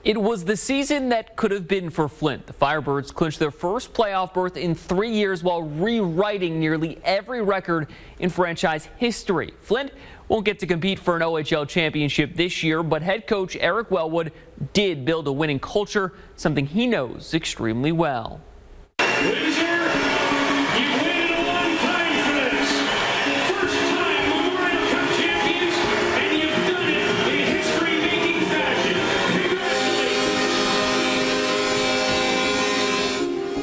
It was the season that could have been for Flint. The Firebirds clinched their first playoff berth in 3 years while rewriting nearly every record in franchise history. Flint won't get to compete for an OHL championship this year, but head coach Eric Wellwood did build a winning culture, something he knows extremely well.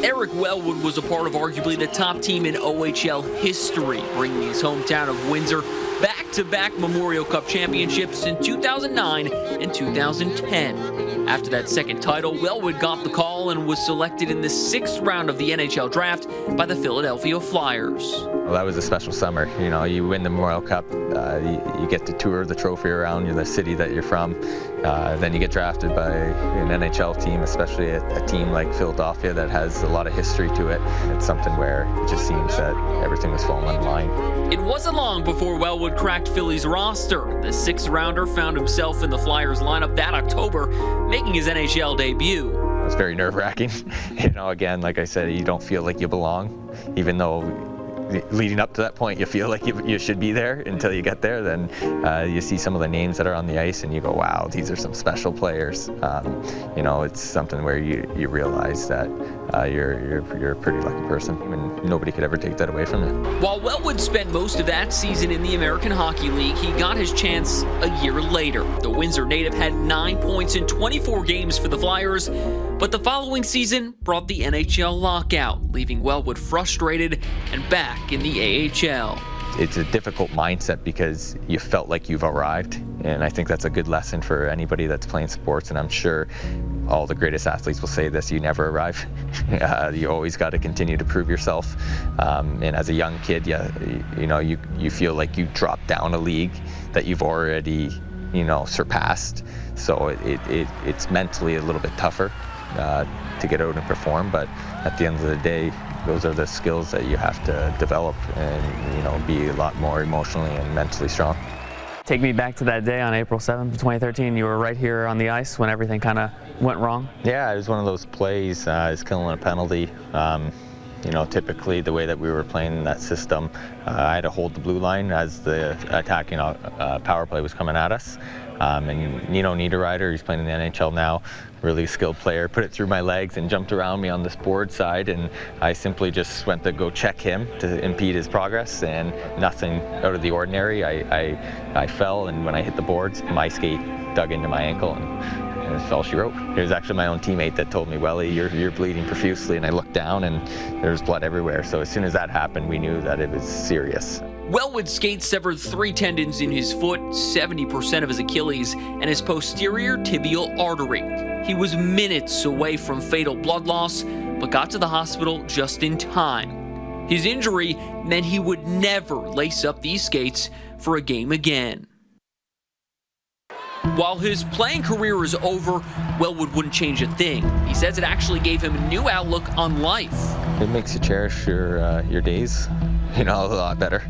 Eric Wellwood was a part of arguably the top team in OHL history, bringing his hometown of Windsor back-to-back Memorial Cup championships in 2009 and 2010. After that second title, Wellwood got the call and was selected in the 6th round of the NHL draft by the Philadelphia Flyers. Well, that was a special summer. You know, you win the Memorial Cup, you get to tour the trophy around the city that you're from. Then you get drafted by an NHL team, especially a team like Philadelphia that has a lot of history to it. It's something where it just seems that everything was falling in line. It wasn't long before Wellwood cracked Philly's roster. The 6th rounder found himself in the Flyers lineup that October, making his NHL debut. It was very nerve-wracking. You know, again, like I said, you don't feel like you belong, even though leading up to that point you feel like you should be there until you get there. Then you see some of the names that are on the ice and you go, wow, these are some special players. You know, it's something where you realize that you're a pretty lucky person, and nobody could ever take that away from you. While Wellwood spent most of that season in the American Hockey League, he got his chance a year later. The Windsor native had 9 points in 24 games for the Flyers, but the following season brought the NHL lockout, leaving Wellwood frustrated and back in the AHL. It's a difficult mindset because you felt like you've arrived, and I think that's a good lesson for anybody that's playing sports, and I'm sure all the greatest athletes will say this: you never arrive. You always got to continue to prove yourself, and as a young kid, you feel like you dropped down a league that you've already surpassed, so it's mentally a little bit tougher to get out and perform, but at the end of the day, those are the skills that you have to develop and be a lot more emotionally and mentally strong. Take me back to that day on April 7th, 2013. You were right here on the ice when everything kind of went wrong. Yeah, it was one of those plays. I was killing a penalty. Typically the way that we were playing in that system, I had to hold the blue line as the attacking power play was coming at us. And Nino Niederreiter, he's playing in the NHL now, really skilled player, put it through my legs and jumped around me on this board side, and I simply just went to go check him to impede his progress, and nothing out of the ordinary. I fell, and when I hit the boards, my skate dug into my ankle, and that's all she wrote. It was actually my own teammate that told me, "Welly, you're bleeding profusely," and I looked down and there was blood everywhere. So as soon as that happened, we knew that it was serious. Wellwood's skate severed 3 tendons in his foot, 70% of his Achilles, and his posterior tibial artery. He was minutes away from fatal blood loss, but got to the hospital just in time. His injury meant he would never lace up these skates for a game again. While his playing career is over, Wellwood wouldn't change a thing. He says it actually gave him a new outlook on life. It makes you cherish your days, a lot better.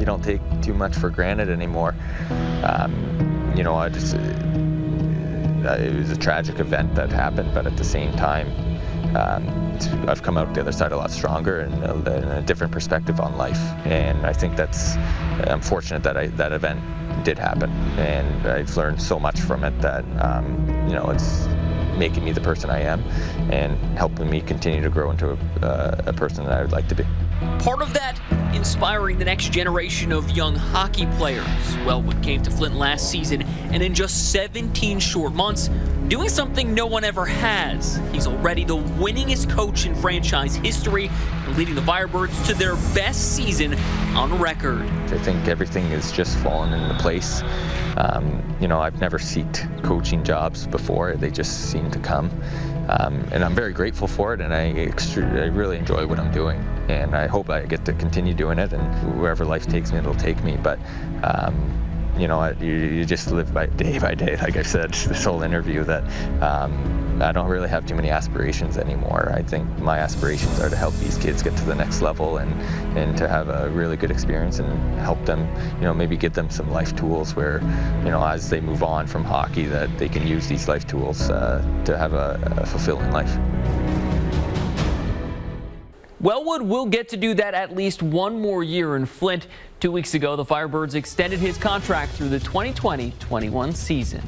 You don't take too much for granted anymore. It was a tragic event that happened, but at the same time, I've come out the other side a lot stronger and a different perspective on life. And I think I'm fortunate that that event did happen, and I've learned so much from it that it's making me the person I am and helping me continue to grow into a person that I would like to be. Part of that, inspiring the next generation of young hockey players. Wellwood came to Flint last season, and in just 17 short months, doing something no one ever has. He's already the winningest coach in franchise history, and leading the Firebirds to their best season on record. I think everything is just fallen into place. I've never sought coaching jobs before. They just seem to come. And I'm very grateful for it, and I really enjoy what I'm doing, and I hope I get to continue doing it, and wherever life takes me, it'll take me. But you know, you just live by day, like I said this whole interview, that I don't really have too many aspirations anymore. I think my aspirations are to help these kids get to the next level and to have a really good experience and help them, you know, maybe give them some life tools where, you know, as they move on from hockey, that they can use these life tools to have a fulfilling life. Wellwood will get to do that at least one more year in Flint. 2 weeks ago, the Firebirds extended his contract through the 2020-21 season.